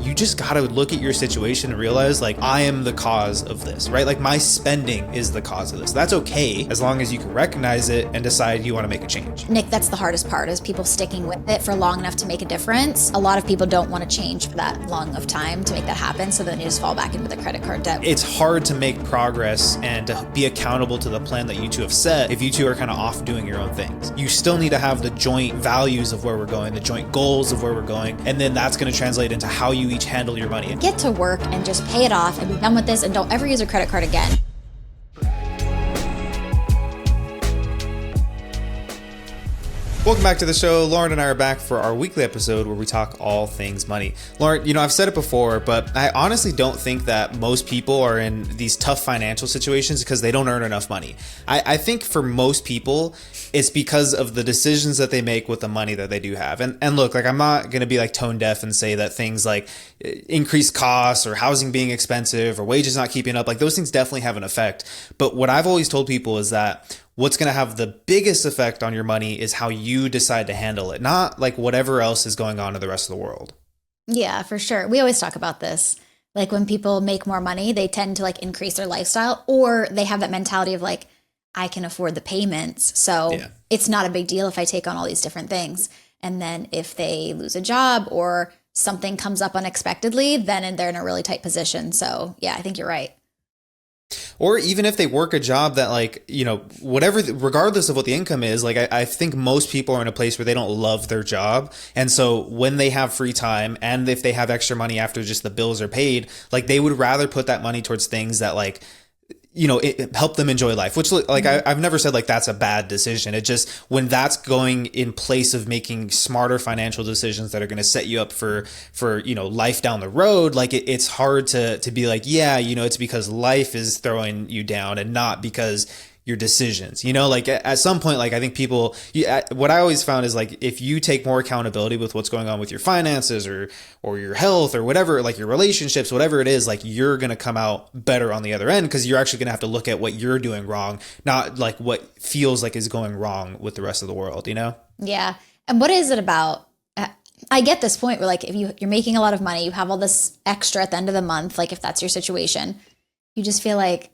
you just got to look at your situation and realize like, I am the cause of this, right? Like my spending is the cause of this. That's okay as long as you can recognize it and decide you want to make a change. Nick, that's the hardest part, is people sticking with it for long enough to make a difference. A lot of people don't want to change for that long of time to make that happen, so then you just fall back into the credit card debt. It's hard to make progress and to be accountable to the plan that you two have set if you two are kind of off doing your own things. You still need to have the joint values of where we're going, the joint goals of where we're going, and then that's going to translate into how you each handle your money. Get to work and just pay it off and be done with this, and don't ever use a credit card again. Welcome back to the show. Lauren and I are back for our weekly episode where we talk all things money. Lauren, I've said it before, but I honestly don't think that most people are in these tough financial situations because they don't earn enough money. I think for most people, it's because of the decisions that they make with the money that they do have. And look, like I'm not going to be like tone deaf and say that things like increased costs or housing being expensive or wages not keeping up, like those things definitely have an effect. But what I've always told people is that what's going to have the biggest effect on your money is how you decide to handle it, not like whatever else is going on in the rest of the world. Yeah, for sure. We always talk about this. Like when people make more money, they tend to like increase their lifestyle, or they have that mentality of like, I can afford the payments, so it's not a big deal if I take on all these different things. And then if they lose a job or something comes up unexpectedly, then they're in a really tight position. So yeah, I think you're right. Or even if they work a job that like, whatever, regardless of what the income is, like I think most people are in a place where they don't love their job. And so when they have free time and if they have extra money after just the bills are paid, like they would rather put that money towards things that like, it help them enjoy life, which like I've never said like that's a bad decision. It just, when that's going in place of making smarter financial decisions that are going to set you up for life down the road, like it's hard to be like, it's because life is throwing you down and not because your decisions, like at some point, like I think people, what I always found is like, if you take more accountability with what's going on with your finances or your health or whatever, like your relationships, whatever it is, like you're going to come out better on the other end because you're actually going to have to look at what you're doing wrong, not like what feels like is going wrong with the rest of the world, Yeah. And what is it about? I get this point where like, if you're making a lot of money, you have all this extra at the end of the month, like if that's your situation, you just feel like,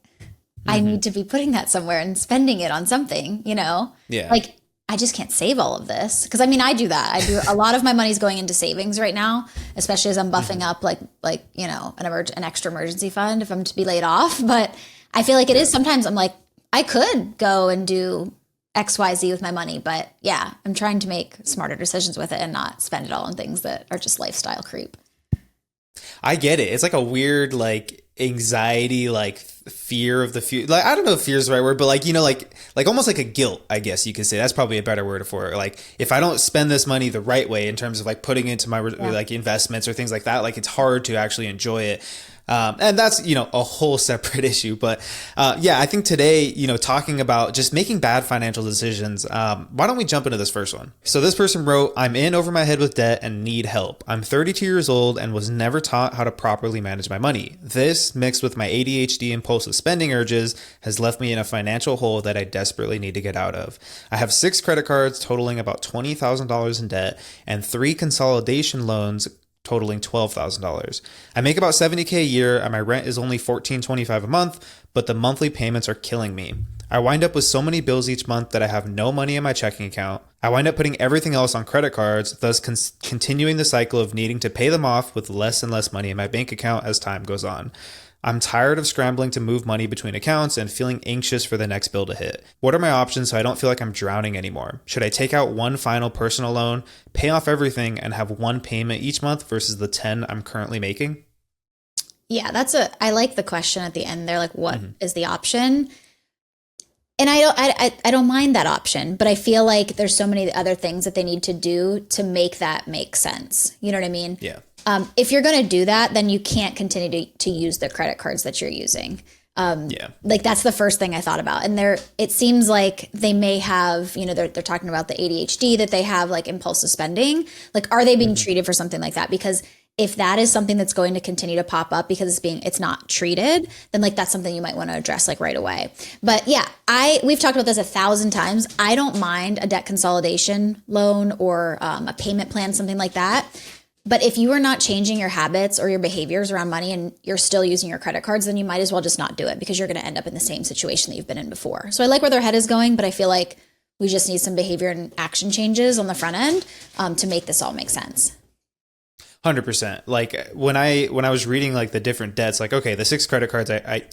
I need to be putting that somewhere and spending it on something, Yeah. Like I just can't save all of this. Cause I mean, I do that. I do a lot of my money's going into savings right now, especially as I'm buffing up like, an extra emergency fund if I'm to be laid off. But I feel like it is sometimes I'm like, I could go and do XYZ with my money, but yeah, I'm trying to make smarter decisions with it and not spend it all on things that are just lifestyle creep. I get it. It's like a weird, like anxiety, like fear of the future. Like, I don't know if fear is the right word, but like, like almost like a guilt, I guess you could say. That's probably a better word for it. Like if I don't spend this money the right way in terms of like putting it into my like investments or things like that, like it's hard to actually enjoy it. And that's, a whole separate issue. But I think today, talking about just making bad financial decisions, why don't we jump into this first one? So this person wrote, I'm in over my head with debt and need help. I'm 32 years old and was never taught how to properly manage my money. This, mixed with my ADHD impulsive spending urges, has left me in a financial hole that I desperately need to get out of. I have 6 credit cards totaling about $20,000 in debt and 3 consolidation loans totaling $12,000. I make about $70K a year and my rent is only $14.25 a month, but the monthly payments are killing me. I wind up with so many bills each month that I have no money in my checking account. I wind up putting everything else on credit cards, thus continuing the cycle of needing to pay them off with less and less money in my bank account as time goes on. I'm tired of scrambling to move money between accounts and feeling anxious for the next bill to hit. What are my options so I don't feel like I'm drowning anymore? Should I take out one final personal loan, pay off everything, and have one payment each month versus the 10 I'm currently making? Yeah, I like the question at the end there, like what is the option? And I don't mind that option, but I feel like there's so many other things that they need to do to make that make sense. You know what I mean? Yeah. If you're going to do that, then you can't continue to use the credit cards that you're using. Like that's the first thing I thought about. And it seems like they may have, they're talking about the ADHD that they have, like impulsive spending. Like, are they being treated for something like that? Because if that is something that's going to continue to pop up because it's not treated, then like that's something you might want to address like right away. But yeah, we've talked about this 1,000 times. I don't mind a debt consolidation loan or a payment plan, something like that. But if you are not changing your habits or your behaviors around money and you're still using your credit cards, then you might as well just not do it because you're going to end up in the same situation that you've been in before. So I like where their head is going, but I feel like we just need some behavior and action changes on the front end to make this all make sense. 100%. Like when I was reading like the different debts, like, okay, the 6 credit cards, I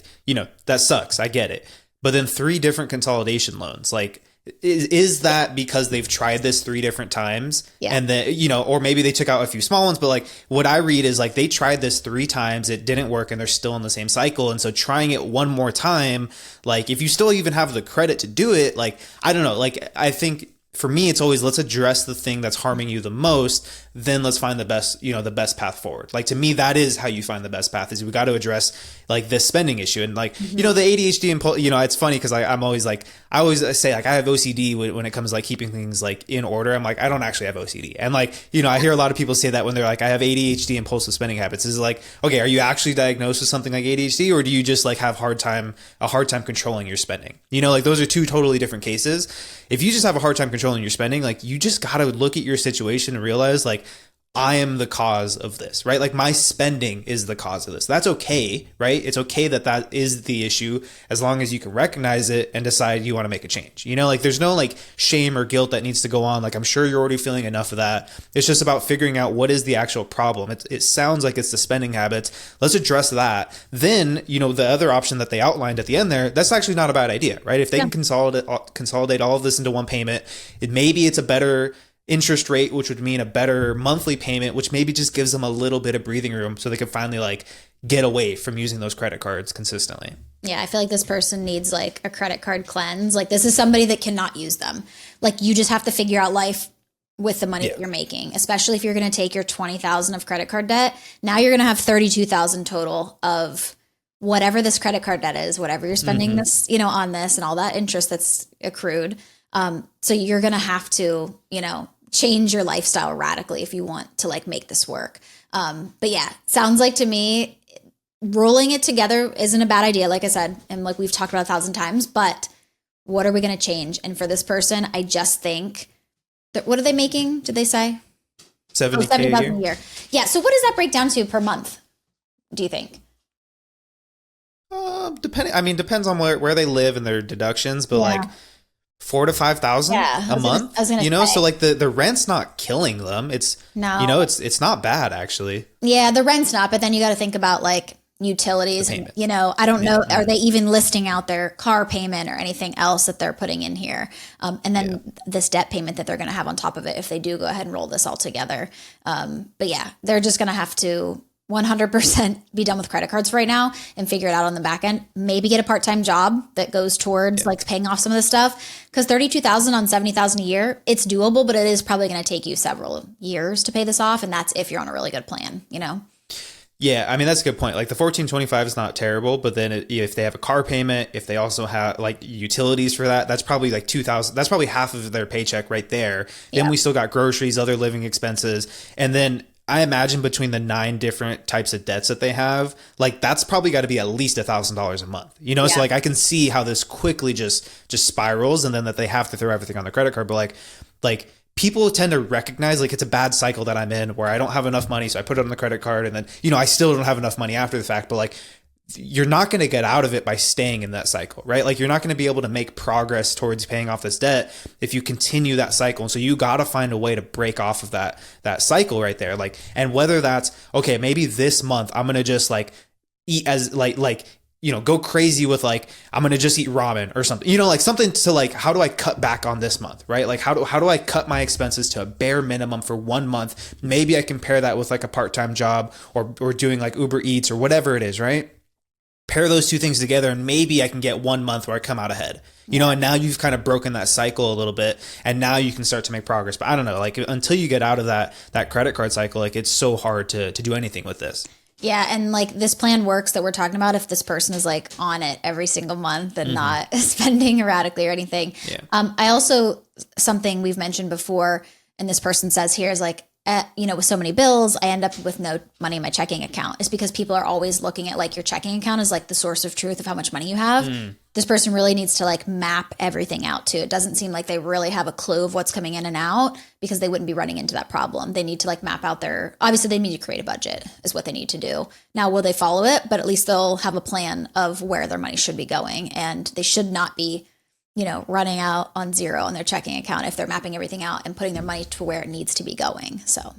that sucks. I get it. But then 3 different consolidation loans, like, is that because they've tried this 3 different times? Yeah. And then, or maybe they took out a few small ones, but like what I read is like they tried this 3 times, it didn't work, and they're still in the same cycle. And so trying it one more time, like if you still even have the credit to do it, like, I don't know, like I think for me, it's always, let's address the thing that's harming you the most. Then let's find the best path forward. Like to me, that is how you find the best path, is we got to address like this spending issue. And like, the ADHD impulse, it's funny because I'm always like, I always say like I have OCD when it comes to like keeping things like in order. I'm like, I don't actually have OCD. And like, I hear a lot of people say that when they're like, I have ADHD impulsive spending habits. Is like, okay, are you actually diagnosed with something like ADHD, or do you just like have a hard time controlling your spending? Like those are 2 totally different cases. If you just have a hard time controlling your spending, like you just got to look at your situation and realize like, I am the cause of this, right? Like my spending is the cause of this. That's okay, right? It's okay that is the issue, as long as you can recognize it and decide you want to make a change. Like there's no like shame or guilt that needs to go on. Like I'm sure you're already feeling enough of that. It's just about figuring out what is the actual problem. It sounds like it's the spending habits. Let's address that. Then, the other option that they outlined at the end there, that's actually not a bad idea, right? If they can consolidate all of this into one payment, maybe it's a better interest rate, which would mean a better monthly payment, which maybe just gives them a little bit of breathing room so they can finally like get away from using those credit cards consistently. Yeah, I feel like this person needs like a credit card cleanse. Like this is somebody that cannot use them. Like you just have to figure out life with the money that you're making, especially if you're going to take your $20,000 of credit card debt. Now you're going to have $32,000 total of whatever this credit card debt is, whatever you're spending this, on this and all that interest that's accrued. So you're going to have to, change your lifestyle radically if you want to like make this work. But yeah, sounds like to me, rolling it together isn't a bad idea. Like I said, and like we've talked about 1,000 times, but what are we going to change? And for this person, I just think that, what are they making? Did they say? 70,000 a year. Yeah. So what does that break down to per month? Do you think? Depends on where they live and their deductions, but like 4,000 to 5,000 a month. I was gonna say. So like the rent's not killing them. It's it's not bad actually. Yeah, the rent's not, but then you got to think about like utilities and I don't know, are they even listing out their car payment or anything else that they're putting in here? And then this debt payment that they're going to have on top of it if they do go ahead and roll this all together. But yeah, they're just going to have to 100% be done with credit cards right now and figure it out on the back end. Maybe get a part-time job that goes towards like paying off some of this stuff. Because $32,000 on $70,000 a year, it's doable, but it is probably going to take you several years to pay this off, and that's if you're on a really good plan. Yeah, that's a good point. Like the 1425 is not terrible, but then if they have a car payment, if they also have like utilities for that's probably like 2,000. That's probably half of their paycheck right there. Then we still got groceries, other living expenses, and then I imagine between the 9 different types of debts that they have, like that's probably got to be at least $1,000 a month, So like I can see how this quickly just spirals, and then that they have to throw everything on the credit card. But like people tend to recognize like it's a bad cycle that I'm in where I don't have enough money, so I put it on the credit card, and then I still don't have enough money after the fact. But like you're not going to get out of it by staying in that cycle, right? Like you're not going to be able to make progress towards paying off this debt if you continue that cycle. And so you got to find a way to break off of that cycle right there. Like, and whether that's, okay, maybe this month I'm going to just like eat as go crazy with like, I'm going to just eat ramen or something, like something to like, how do I cut back on this month, right? Like how do I cut my expenses to a bare minimum for 1 month? Maybe I can pair that with like a part-time job or doing like Uber Eats or whatever it is, right? Pair those 2 things together, and maybe I can get 1 month where I come out ahead, and now you've kind of broken that cycle a little bit, and now you can start to make progress. But I don't know, like until you get out of that credit card cycle, like it's so hard to do anything with this. Yeah. And like this plan works that we're talking about if this person is like on it every single month and not spending erratically or anything. Yeah. I also, something we've mentioned before, and this person says here is like, with so many bills, I end up with no money in my checking account. It's because people are always looking at like your checking account as like the source of truth of how much money you have. this person really needs to like map everything out too. It doesn't seem like they really have a clue of what's coming in and out, because they wouldn't be running into that problem. They need to like map out obviously they need to create a budget is what they need to do. Now, will they follow it? But at least they'll have a plan of where their money should be going, and they should not be, running out on zero on their checking account if they're mapping everything out and putting their money to where it needs to be going. So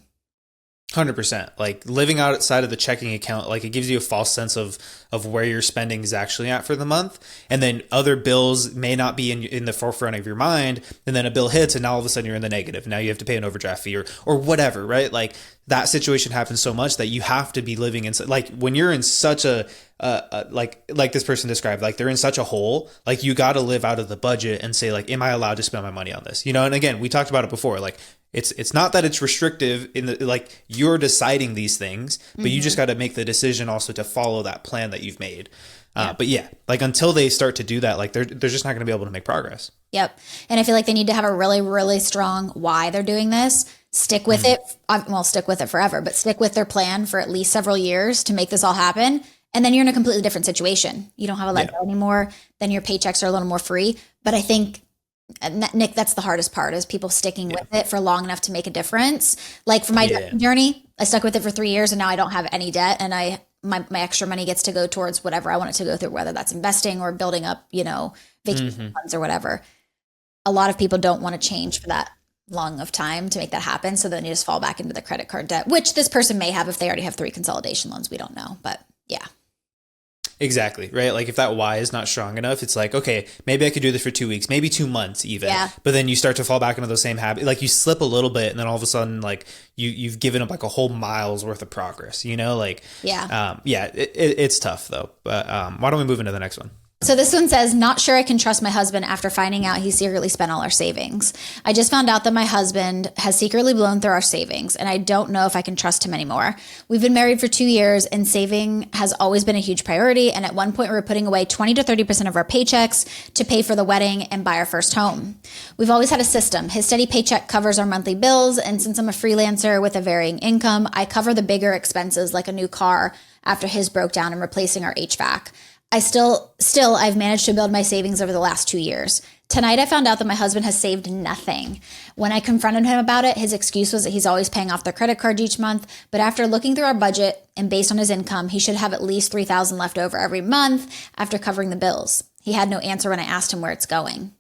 100%. Like living outside of the checking account, like it gives you a false sense of where your spending is actually at for the month. And then other bills may not be in the forefront of your mind. And then a bill hits and now all of a sudden you're in the negative. Now you have to pay an overdraft fee or whatever, right? Like that situation happens so much that you have to be living in, like when you're in such like this person described, like they're in such a hole, like you got to live out of the budget and say like, am I allowed to spend my money on this? And again, we talked about it before, like it's not that it's restrictive in the, like you're deciding these things, but you just got to make the decision also to follow that plan that you've made. But yeah, like until they start to do that, like they're just not going to be able to make progress. Yep. And I feel like they need to have a really, really strong why they're doing this. Stick with it. Well, stick with it forever, but stick with their plan for at least several years to make this all happen. And then you're in a completely different situation. You don't have a let go anymore. Then your paychecks are a little more free. But I think, Nick, that's the hardest part, is people sticking with it for long enough to make a difference. Like for my journey, I stuck with it for 3 years and now I don't have any debt. And my extra money gets to go towards whatever I want it to go through, whether that's investing or building up, vacation funds or whatever. A lot of people don't want to change for that long of time to make that happen. So then you just fall back into the credit card debt, which this person may have if they already have 3 consolidation loans. We don't know, but yeah. Exactly. Right. Like if that why is not strong enough, it's like, okay, maybe I could do this for 2 weeks, maybe 2 months even. Yeah. But then you start to fall back into those same habits. Like you slip a little bit and then all of a sudden, like you've given up like a whole mile's worth of progress, like, it's tough though. But why don't we move into the next one? So this one says, not sure I can trust my husband after finding out he secretly spent all our savings. I just found out that my husband has secretly blown through our savings, and I don't know if I can trust him anymore. We've been married for 2 years, and saving has always been a huge priority. And at one point, we were putting away 20 to 30% of our paychecks to pay for the wedding and buy our first home. We've always had a system. His steady paycheck covers our monthly bills, and since I'm a freelancer with a varying income, I cover the bigger expenses like a new car after his broke down and replacing our HVAC. I've managed to build my savings over the last 2 years. Tonight, I found out that my husband has saved nothing. When I confronted him about it, his excuse was that he's always paying off their credit card each month. But after looking through our budget and based on his income, he should have at least $3,000 left over every month after covering the bills. He had no answer when I asked him where it's going.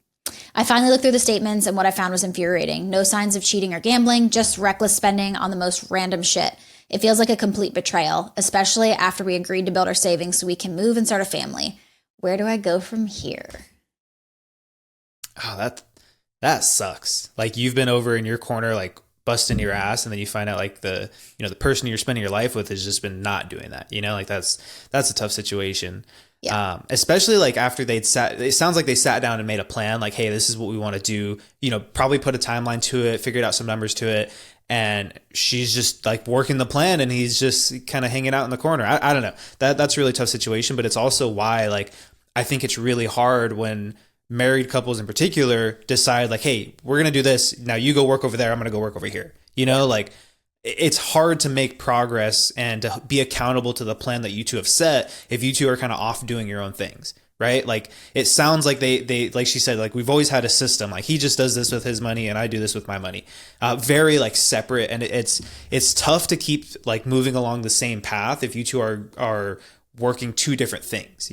I finally looked through the statements, and what I found was infuriating. No signs of cheating or gambling, just reckless spending on the most random shit. It feels like a complete betrayal, especially after we agreed to build our savings so we can move and start a family. Where do I go from here? Oh, that sucks. Like you've been over in your corner, like busting your ass, and then you find out like the person you're spending your life with has just been not doing that. Like that's a tough situation. Yeah. Especially like after it sounds like they sat down and made a plan, like, hey, this is what we want to do, probably put a timeline to it, figured out some numbers to it. And she's just like working the plan and he's just kind of hanging out in the corner. I don't know. That's a really tough situation, but it's also why like I think it's really hard when married couples in particular decide like, hey, we're going to do this. Now you go work over there. I'm going to go work over here. Like it's hard to make progress and to be accountable to the plan that you two have set if you two are kind of off doing your own things. Right? Like it sounds like they like she said, like we've always had a system, like he just does this with his money and I do this with my money, very like separate. And it's tough to keep like moving along the same path if you two are working 2 different things,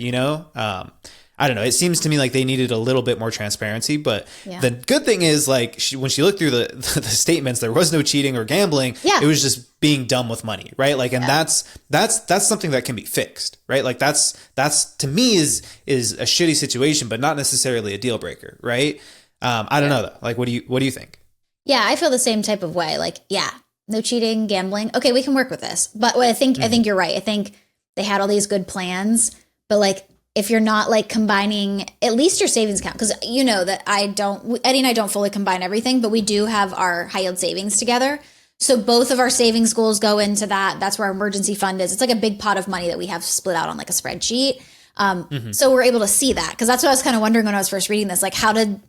I don't know. It seems to me like they needed a little bit more transparency, but the good thing is like when she looked through the statements, there was no cheating or gambling. Yeah. It was just being dumb with money. Right. Like, and that's something that can be fixed. Right. Like that's to me is a shitty situation, but not necessarily a deal breaker. Right. I don't know though. Like, what do you think? Yeah, I feel the same type of way. Like, no cheating, gambling. Okay. We can work with this, but I think you're right. I think they had all these good plans, but like, if you're not like combining at least your savings account, because that Eddie and I don't fully combine everything, but we do have our high yield savings together. So both of our savings goals go into that. That's where our emergency fund is. It's like a big pot of money that we have split out on like a spreadsheet. So we're able to see that, because that's what I was kind of wondering when I was first reading this, like how did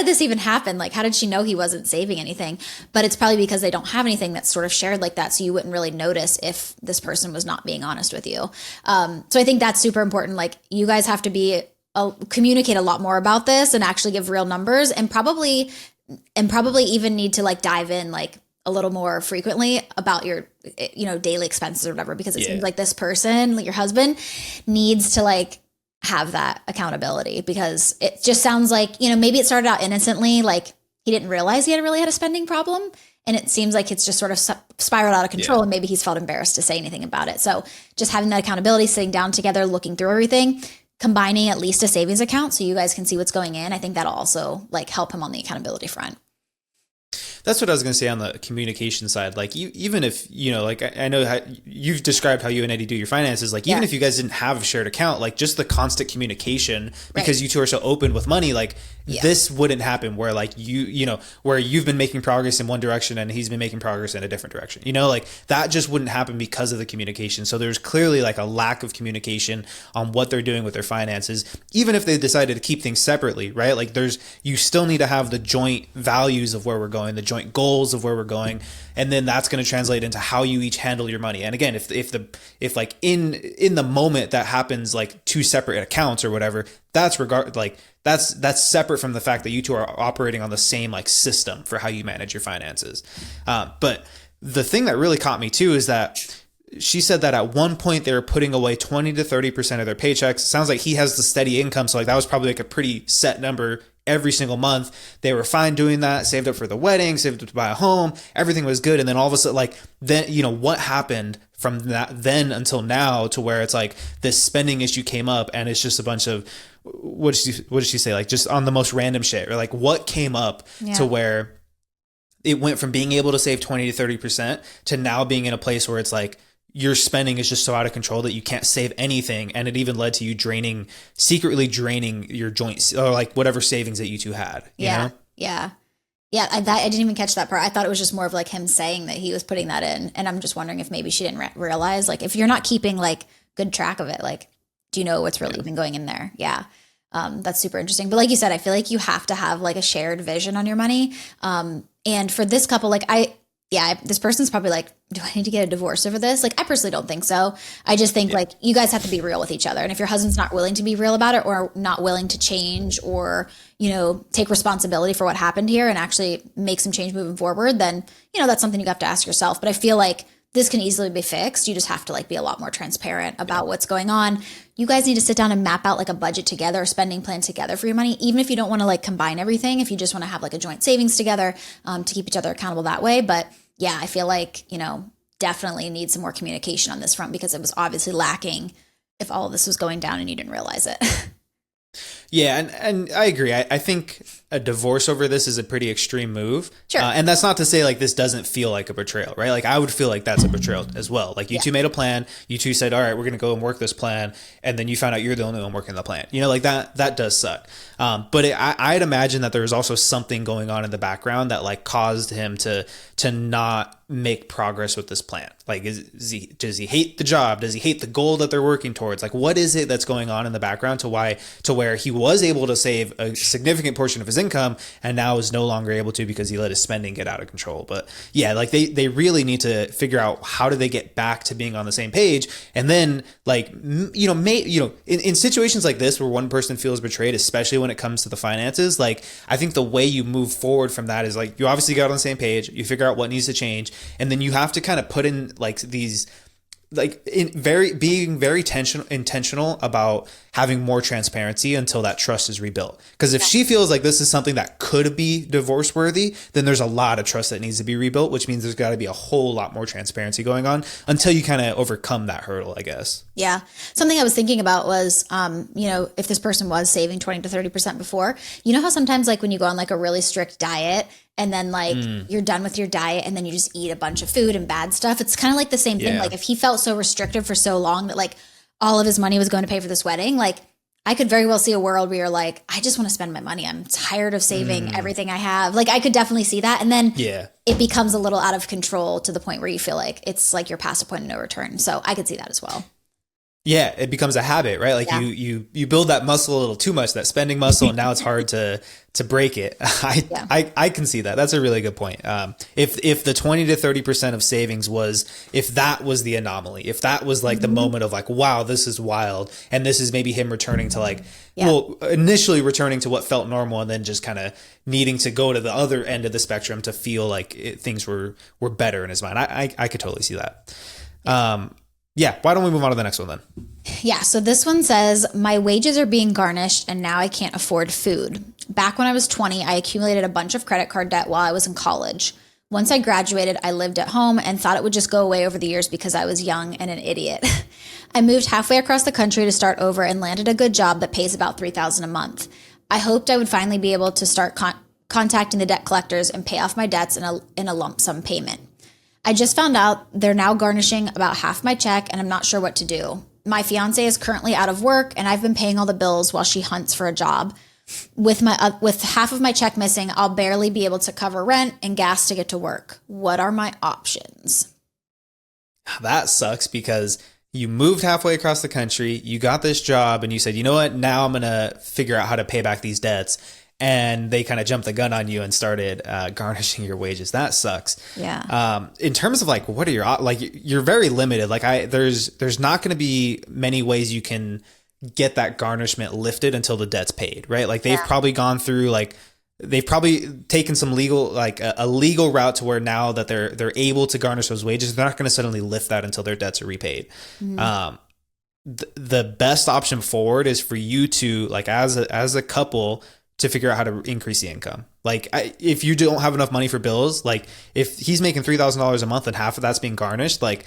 this even happen? Like, how did she know he wasn't saving anything? But it's probably because they don't have anything that's sort of shared like that. So you wouldn't really notice if this person was not being honest with you. So I think that's super important. Like, you guys have to be communicate a lot more about this and actually give real numbers, and probably even need to like dive in like a little more frequently about your, daily expenses or whatever, because it seems like this person, like your husband, needs to like have that accountability, because it just sounds like, maybe it started out innocently, like he didn't realize he had a spending problem. And it seems like it's just sort of spiraled out of control, and maybe he's felt embarrassed to say anything about it. So just having that accountability, sitting down together, looking through everything, combining at least a savings account so you guys can see what's going in. I think that'll also like help him on the accountability front. That's what I was going to say on the communication side. Like, even if, like I know how you've described how you and Eddie do your finances, like even if you guys didn't have a shared account, like just the constant communication, because you two are so open with money, like this wouldn't happen where like where you've been making progress in one direction and he's been making progress in a different direction, like that just wouldn't happen because of the communication. So there's clearly like a lack of communication on what they're doing with their finances, even if they decided to keep things separately, right? Like you still need to have the joint values of where we're going, the joint goals of where we're going, and then that's going to translate into how you each handle your money. And again, if like in the moment that happens, like two separate accounts or whatever, that's separate from the fact that you two are operating on the same like system for how you manage your finances. But the thing that really caught me too is that she said that at one point they were putting away 20 to 30% of their paychecks. It sounds like he has the steady income, so like that was probably like a pretty set number every single month. They were fine doing that, saved up for the wedding, saved up to buy a home, everything was good. And then all of a sudden, like then, what happened from that then until now to where it's like this spending issue came up, and it's just a bunch of, what did she say? Like just on the most random shit, or like what came up to where it went from being able to save 20 to 30% to now being in a place where it's like, your spending is just so out of control that you can't save anything. And it even led to you secretly draining your joints, or like whatever savings that you two had. You know? Yeah. I didn't even catch that part. I thought it was just more of like him saying that he was putting that in. And I'm just wondering if maybe she didn't realize, like, if you're not keeping like good track of it, like, do you know what's really even going in there? Yeah. That's super interesting. But like you said, I feel like you have to have like a shared vision on your money. And for this couple, like this person's probably like, do I need to get a divorce over this? Like, I personally don't think so. I just think like you guys have to be real with each other. And if your husband's not willing to be real about it, or not willing to change, or, take responsibility for what happened here and actually make some change moving forward, then, that's something you have to ask yourself. But I feel like this can easily be fixed. You just have to like be a lot more transparent about what's going on. You guys need to sit down and map out like a budget together, a spending plan together for your money, even if you don't want to like combine everything, if you just want to have like a joint savings together, to keep each other accountable that way. But yeah, I feel like, definitely need some more communication on this front, because it was obviously lacking if all of this was going down and you didn't realize it. Yeah, and I agree. I think a divorce over this is a pretty extreme move. Sure. And that's not to say like this doesn't feel like a betrayal, right? Like I would feel like that's a betrayal as well. Like you two made a plan, you two said, all right, we're going to go and work this plan. And then you found out you're the only one working the plan. Like that does suck. But I'd imagine that there was also something going on in the background that like caused him to not make progress with this plan. Like, does he hate the job? Does he hate the goal that they're working towards? Like, what is it that's going on in the background to where he was able to save a significant portion of his income and now is no longer able to because he let his spending get out of control? But yeah, like they really need to figure out how do they get back to being on the same page. And then like, in situations like this where one person feels betrayed, especially when it comes to the finances, like I think the way you move forward from that is like, you obviously got on the same page, you figure out what needs to change. And then you have to kind of put in like these, like being very intentional about having more transparency until that trust is rebuilt. Because if she feels like this is something that could be divorce worthy, then there's a lot of trust that needs to be rebuilt, which means there's got to be a whole lot more transparency going on until you kind of overcome that hurdle, I guess. Yeah. Something I was thinking about was, if this person was saving 20 to 30% before, how sometimes like when you go on like a really strict diet, and then like you're done with your diet and then you just eat a bunch of food and bad stuff. It's kind of like the same thing. Like if he felt so restrictive for so long that like all of his money was going to pay for this wedding, like I could very well see a world where you're like, I just want to spend my money. I'm tired of saving everything I have. Like I could definitely see that. And then it becomes a little out of control to the point where you feel like it's like you're past a point of no return. So I could see that as well. Yeah, it becomes a habit, right? Like Yeah. you build that muscle a little too much, that spending muscle, and now it's hard to break it. Yeah. I can see that. That's a really good point. If the 20 to 30% of savings was, if that was the anomaly, if that was like the moment of like, wow, this is wild, and this is maybe him returning to like, well, initially returning to what felt normal, and then just kind of needing to go to the other end of the spectrum to feel like things were better in his mind. I could totally see that. Yeah, why don't we move on to the next one then? Yeah, so this one says, my wages are being garnished and now I can't afford food. Back when I was 20, I accumulated a bunch of credit card debt while I was in college. Once I graduated, I lived at home and thought it would just go away over the years because I was young and an idiot. I moved halfway across the country to start over and landed a good job that pays about $3,000 a month. I hoped I would finally be able to start contacting the debt collectors and pay off my debts in a lump sum payment. I just found out they're now garnishing about half my check and I'm not sure what to do. My fiance is currently out of work and I've been paying all the bills while she hunts for a job. With half of my check missing, I'll barely be able to cover rent and gas to get to work. What are my options? That sucks because you moved halfway across the country, you got this job, and you said, you know what, now I'm going to figure out how to pay back these debts. And they kind of jumped the gun on you and started garnishing your wages. That sucks. Yeah. In terms of like, what are your, like, you're very limited. Like there's not going to be many ways you can get that garnishment lifted until the debt's paid, right? Like they've probably gone through like, they've probably taken some legal, like a legal route to where now that they're able to garnish those wages, they're not going to suddenly lift that until their debts are repaid. Mm-hmm. The best option forward is for you to, like, as a couple, to figure out how to increase the income. Like if you don't have enough money for bills, like if he's making $3,000 a month and half of that's being garnished, like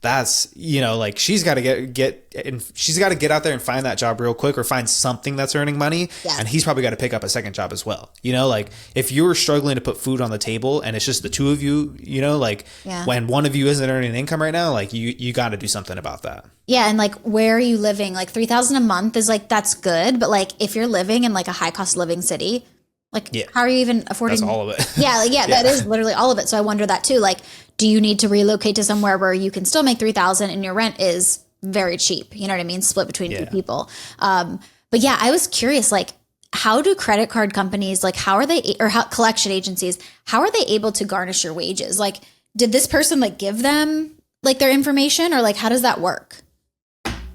that's, you know, like she's got to she's got to get out there and find that job real quick or find something that's earning money. Yeah. And he's probably got to pick up a second job as well. You know, like if you're struggling to put food on the table and it's just the two of you, you know, like when one of you isn't earning income right now, like you got to do something about that. Yeah. And like, where are you living? Like $3,000 a month is like, that's good. But like, if you're living in like a high cost living city, like how are you even affording? That's all of it. That is literally all of it. So I wonder that too. Like, do you need to relocate to somewhere where you can still make $3,000 and your rent is very cheap? You know what I mean? Split between two people. But yeah, I was curious, like, how do credit card companies, like, how are they, or how collection agencies, how are they able to garnish your wages? Like, did this person like give them like their information, or like, how does that work?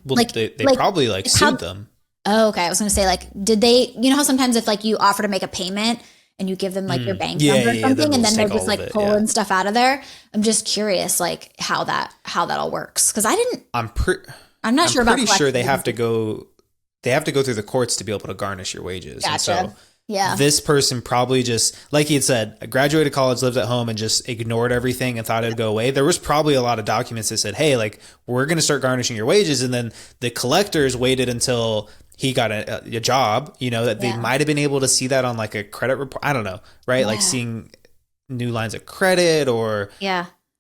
Well, like, they probably like sued them. Oh, okay. I was going to say, like, did they, you know how sometimes if like you offer to make a payment and you give them like your bank number or something, and then they're just like pulling stuff out of there. I'm just curious, like how that all works. Cause I'm not sure about pretty sure they have to go through the courts to be able to garnish your wages. Gotcha. And so this person probably just, like he had said, graduated college, lived at home and just ignored everything and thought it'd go away. There was probably a lot of documents that said, hey, like we're going to start garnishing your wages. And then the collectors waited until he got a job, you know, that they might have been able to see that on like a credit report. I don't know. Right. Yeah. Like seeing new lines of credit or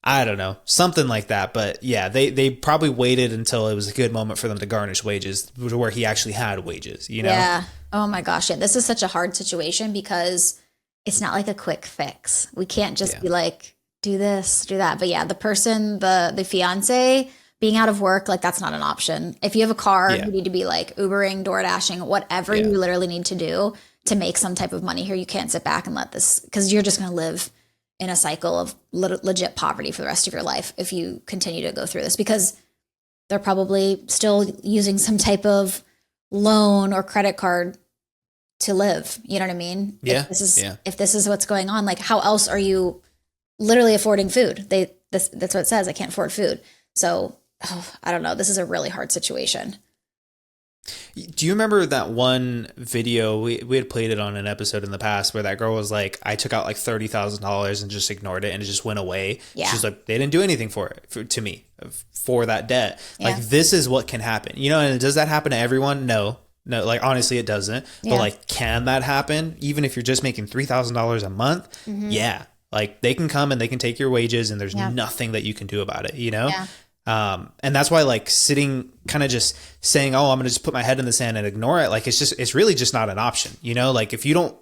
I don't know, something like that. But yeah, they probably waited until it was a good moment for them to garnish wages where he actually had wages, you know? Yeah. Oh my gosh. Yeah. This is such a hard situation because it's not like a quick fix. We can't just be like, do this, do that. But yeah, the person, the fiance being out of work, like that's not an option. If you have a car, you need to be like Ubering, Door Dashing, whatever you literally need to do to make some type of money here. You can't sit back and let this, because you're just going to live in a cycle of legit poverty for the rest of your life if you continue to go through this, because they're probably still using some type of loan or credit card to live. You know what I mean? Yeah. If this is what's going on, like how else are you literally affording food? That's what it says. I can't afford food. So I don't know. This is a really hard situation. Do you remember that one video we had played it on an episode in the past where that girl was like, I took out like $30,000 and just ignored it and it just went away. Yeah. She's like, they didn't do anything for that debt. Yeah. Like this is what can happen, you know, and does that happen to everyone? No, like honestly it doesn't. But like, can that happen? Even if you're just making $3,000 a month? Mm-hmm. Yeah. Like they can come and they can take your wages and there's nothing that you can do about it, you know? Yeah. And that's why like sitting kind of just saying, oh, I'm going to just put my head in the sand and ignore it. Like, it's really just not an option, you know, like if you don't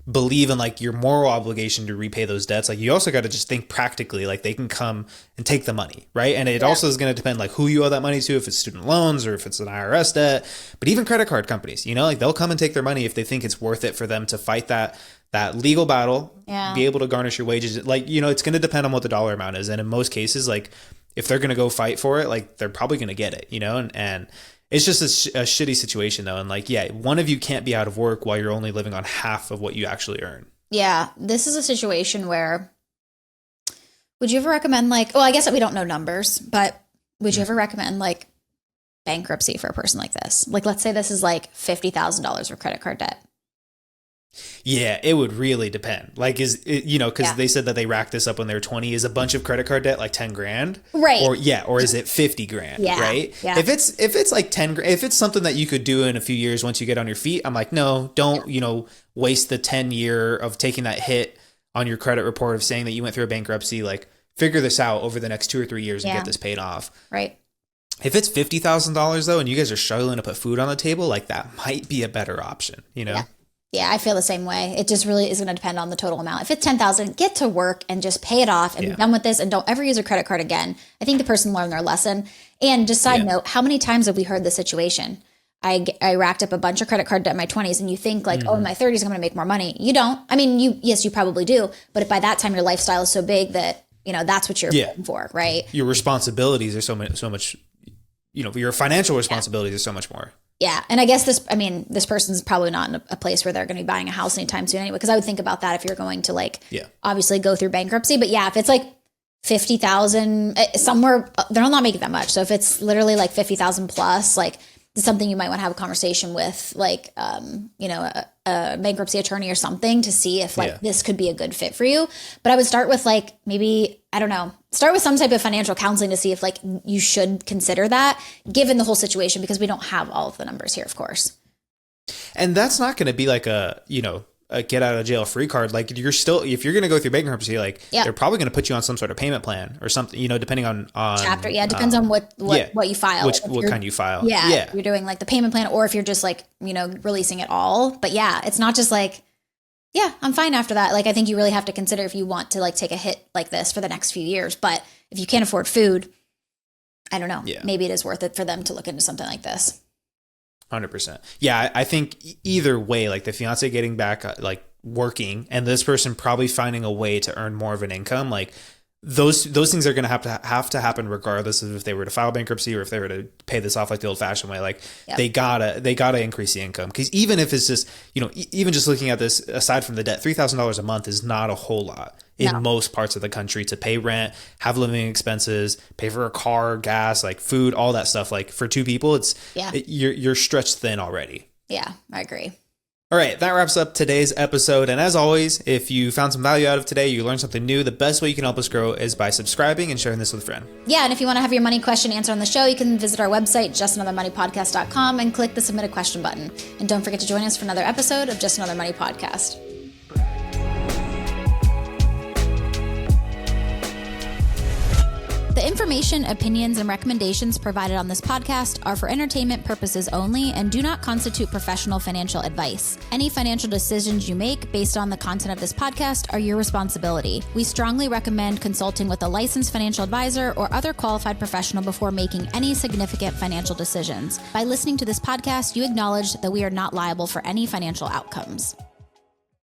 believe in like your moral obligation to repay those debts, like you also got to just think practically, like they can come and take the money, right? And it also is going to depend like who you owe that money to, if it's student loans or if it's an IRS debt, but even credit card companies, you know, like they'll come and take their money if they think it's worth it for them to fight that legal battle, be able to garnish your wages. Like, you know, it's going to depend on what the dollar amount is. And in most cases, like if they're going to go fight for it, like they're probably going to get it, you know, and it's just a shitty situation though. And like, yeah, one of you can't be out of work while you're only living on half of what you actually earn. Yeah. This is a situation where, would you ever recommend like, well, I guess that we don't know numbers, but would you ever recommend like bankruptcy for a person like this? Like, let's say this is like $50,000 for credit card debt. Yeah, it would really depend. Like, is it, you know, because they said that they racked this up when they were 20. Is a bunch of credit card debt like 10 grand? Right. Or is it 50 grand? Yeah. Right. Yeah. If it's like 10, if it's something that you could do in a few years once you get on your feet, I'm like, no, don't, you know, waste the 10-year of taking that hit on your credit report of saying that you went through a bankruptcy. Like, figure this out over the next 2 or 3 years and get this paid off. Right. If it's $50,000 though, and you guys are struggling to put food on the table, like that might be a better option, you know? Yeah, I feel the same way. It just really is going to depend on the total amount. If it's $10,000, get to work and just pay it off and be done with this, and don't ever use a credit card again. I think the person learned their lesson. And just side note, how many times have we heard this situation? I racked up a bunch of credit card debt in my 20s, and you think like, oh, in my 30s, I'm going to make more money. You don't. I mean, yes, you probably do. But by that time, your lifestyle is so big that, you know, that's what you're paying for, right? Your responsibilities are so much, you know, your financial responsibilities are so much more. Yeah. And I guess this person's probably not in a place where they're going to be buying a house anytime soon anyway. Because I would think about that if you're going to like, obviously go through bankruptcy. But yeah, if it's like 50,000 somewhere, they're not making that much. So if it's literally like 50,000 plus, like it's something you might want to have a conversation with like, you know, a bankruptcy attorney or something to see if like this could be a good fit for you. But I would start with like, maybe, I don't know, start with some type of financial counseling to see if like you should consider that given the whole situation, because we don't have all of the numbers here, of course. And that's not going to be like a, you know, a get out of jail free card. Like you're still, if you're going to go through bankruptcy, like they're probably going to put you on some sort of payment plan or something, you know, depending on chapter. Yeah. It depends on what you file. What kind you file. Yeah. You're doing like the payment plan, or if you're just like, you know, releasing it all. But yeah, it's not just like, yeah, I'm fine after that. Like, I think you really have to consider if you want to like take a hit like this for the next few years. But if you can't afford food, I don't know. Yeah. Maybe it is worth it for them to look into something like this. 100%. Yeah, I think either way, like the fiance getting back, like working, and this person probably finding a way to earn more of an income, like those things are going to have to happen regardless of if they were to file bankruptcy or if they were to pay this off like the old fashioned way. Like they gotta increase the income, because even if it's just, you know, even just looking at this aside from the debt, $3,000 a month is not a whole lot in most parts of the country to pay rent, have living expenses, pay for a car, gas, like food, all that stuff. Like for two people, you're stretched thin already. Yeah, I agree. All right, that wraps up today's episode. And as always, if you found some value out of today, you learned something new, the best way you can help us grow is by subscribing and sharing this with a friend. Yeah, and if you want to have your money question answered on the show, you can visit our website, justanothermoneypodcast.com, and click the submit a question button. And don't forget to join us for another episode of Just Another Money Podcast. The information, opinions, and recommendations provided on this podcast are for entertainment purposes only and do not constitute professional financial advice. Any financial decisions you make based on the content of this podcast are your responsibility. We strongly recommend consulting with a licensed financial advisor or other qualified professional before making any significant financial decisions. By listening to this podcast, you acknowledge that we are not liable for any financial outcomes.